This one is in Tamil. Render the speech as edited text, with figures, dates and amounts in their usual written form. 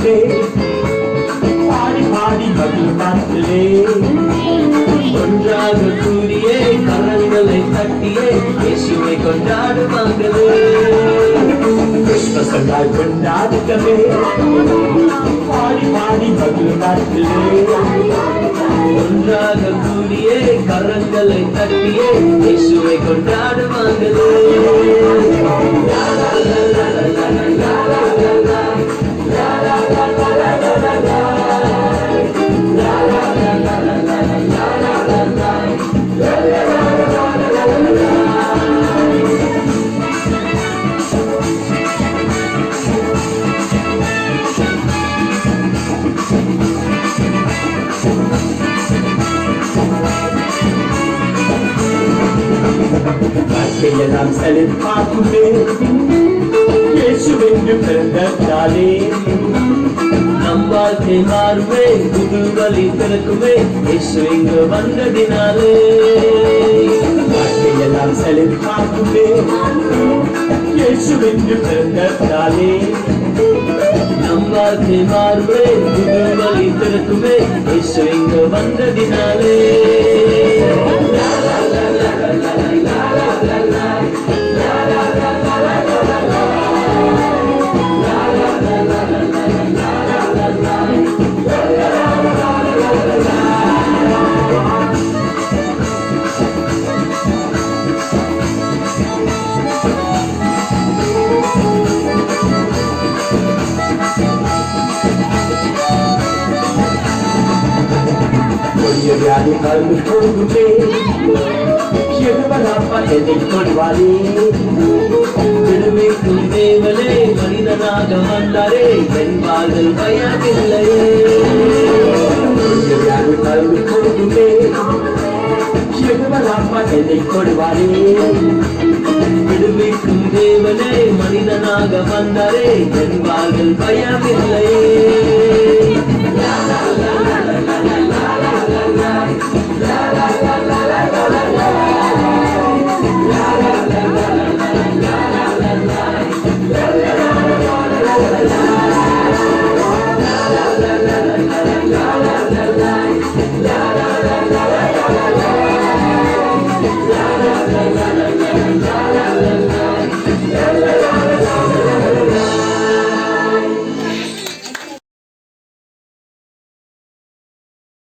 பார்க்குமே பாடி பாடி மகிழ் பார்க்கிறே ஒன்றாக கூடியே கரங்களை தட்டியே இயேசுவை கொண்டாடுவாங்களே கிறிஸ்மஸ் நாள் கொண்டாடுகவே பாடி பாடி மகிழ் பார்க்கிறே ஒன்றாக கூடியே கரங்களை தட்டியே இயேசுவை கொண்டாடுவாங்களே நாம் செழிப்பாக்குமே இயேசுவென்று பிறந்த நாளே நம் வாழ்க்கை மாறுமே புது வழி திறக்குமே இயேசு இங்கு வந்ததினாலே வாழ்க்கையெல்லாம் செழிப்பாக்குமே இயேசுவென்று பிறந்த நாளே நம் வாழ்க்கை மாறுமே புது வழி திறக்குமே இயேசு இங்கு வந்ததினாலே வியாதி கலந்து போகுமே எதுவராப்பா என்னை கொள்வாரே விடுவிக்கும் தேவனே மனிதனாக வந்தாரே என் வாழ்வில் பயமில்லையே வியாதி கலந்து போகுமே எதுவராப்பா என்னை கொள்வாரே விடுவிக்கும் தேவனே மனிதனாக வந்தாரே என் வாழ்வில் பயமில்லையே